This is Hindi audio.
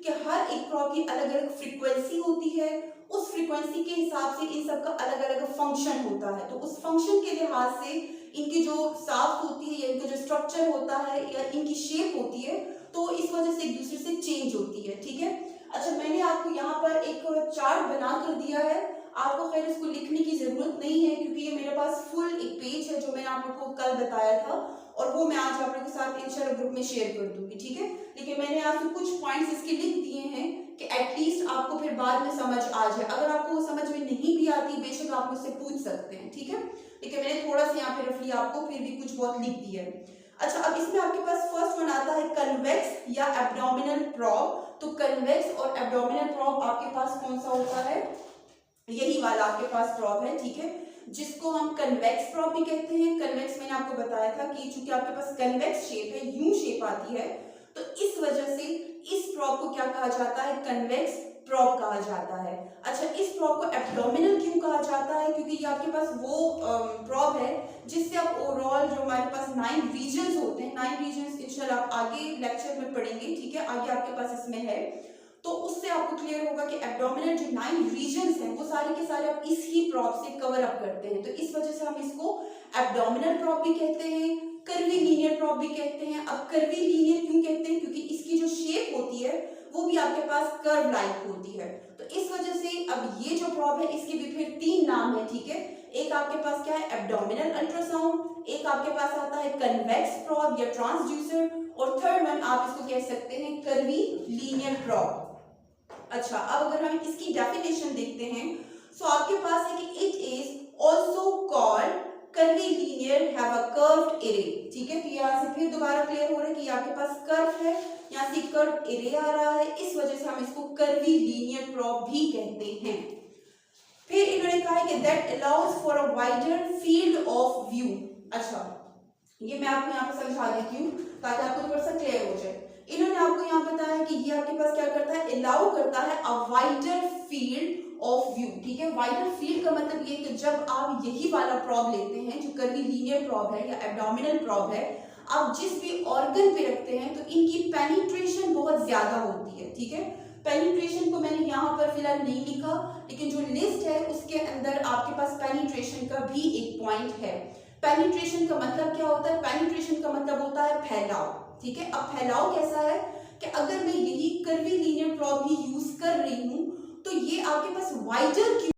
कि हर एक प्रॉब की अलग अलग फ्रीक्वेंसी होती है, उस फ्रीक्वेंसी के हिसाब से इन सब का अलग अलग फंक्शन होता है। तो उस फंक्शन के लिहाज से इनकी जो साफ्ट होती है या इनका जो स्ट्रक्चर होता है या इनकी शेप होती है, तो इस वजह से एक दूसरे से चेंज होती है। ठीक है, अच्छा मैंने आपको यहाँ पर एक चार्ट बना कर दिया है, आपको खैर इसको लिखने की जरूरत नहीं है क्योंकि ये मेरे पास फुल एक पेज है जो मैंने आप लोग को कल बताया था और वो मैं आज आप लोगों के साथ इंशाल्लाह ग्रुप में शेयर कर दूंगी। ठीक है, लेकिन मैंने आपको कुछ पॉइंट्स इसके लिख दिए हैं कि एटलीस्ट आपको फिर बाद में समझ आ जाए। अगर आपको वो समझ में नहीं भी आती बेशक आप मुझसे पूछ सकते हैं। ठीक है, लेकिन मैंने थोड़ा सा यहाँ पे रफली आपको फिर भी कुछ बहुत लिख दिया है। अच्छा, अब इसमें आपके पास फर्स्ट वन आता है कन्वेक्स या एब्डोमिनल प्रॉब। तो कन्वेक्स और एब्डोमिनल प्रॉब आपके पास कौन सा होता है? यही वाला आपके पास प्रॉब है। ठीक है, जिसको हम कन्वेक्स प्रॉब भी कहते हैं। कन्वेक्स मैंने आपको बताया था कि चूंकि आपके पास कन्वेक्स शेप है, यू शेप आती है, तो इस वजह से इस प्रॉब को क्या कहा जाता है? कन्वेक्स प्रॉब कहा जाता है। अच्छा, इस प्रॉब को एब्डोमिनल क्यों कहा जाता है? क्योंकि ये आपके पास वो प्रॉब है जिससे आप ओवरऑल जो हमारे पास 9 रीजन्स होते हैं, 9 रीजन्स इंशाल्लाह आप आगे लेक्चर में पढ़ेंगे। ठीक है, आगे आपके पास इसमें है, तो उससे आपको क्लियर होगा कि एब्डोमिनल जो 9 रीजन्स हैं वो सारे के सारे आप इस ही प्रॉब से कवर अप करते हैं। तो इस वजह से हम इसको एब्डोमिनल प्रॉब भी कहते हैं, कर्वी लीनियर प्रॉब भी कहते हैं। अब कर्वी लीनियर क्यों कहते हैं? क्योंकि इसकी जो शेप होती है वो भी आपके पास कर्व लाइक होती है। तो इस वजह से अब ये जो प्रॉब है इसके भी फिर 3 नाम है। ठीक है, एक आपके पास क्या है? एब्डोमिनल अल्ट्रासाउंड, एक आपके पास आता है कन्वेक्स प्रॉब या ट्रांसड्यूसर, और थर्ड वन आप इसको कह सकते हैं कर्वी लीनियर प्रॉब। अच्छा, अब अगर हम इसकी डेफिनेशन देखते हैं तो आपके पास है कि it is also called curvy linear have a curved array. ठीक है, तो यहाँ से फिर दोबारा क्लियर हो रहा है कि आपके पास कर्व है, यहाँ से कर्व एरे आ रहा है, इस वजह से हम इसको कर्वी लीनियर प्रॉब भी कहते हैं। फिर इन्होंने कहा है कि that allows for a wider field of view. अच्छा, ये मैं आपको यहाँ पे समझा देती हूँ ताकि आपको थोड़ा सा क्लियर हो जाए। इन्होंने आपको यहाँ बताया कि ये आपके पास क्या करता है? अलाउ करता है a wider field of view. ठीक है, वाइडर फील्ड का मतलब ये कि जब आप यही वाला प्रॉब लेते हैं जो कर्वी लीनियर प्रॉब है या एब्डोमिनल प्रॉब है, आप जिस भी ऑर्गन पे रखते हैं तो इनकी पेनिट्रेशन बहुत ज्यादा होती है। ठीक है, पेनिट्रेशन को मैंने यहाँ पर फिलहाल नहीं लिखा, लेकिन जो लिस्ट है उसके अंदर आपके पास पेनिट्रेशन का भी एक पॉइंट है। पेनिट्रेशन का मतलब क्या होता है? पेनिट्रेशन का मतलब होता है फैलाव। ठीक है, अब फैलाव कैसा है कि अगर मैं यही कर्वी लीनियर प्रॉब ही यूज कर रही हूं तो ये आपके पास वाइडर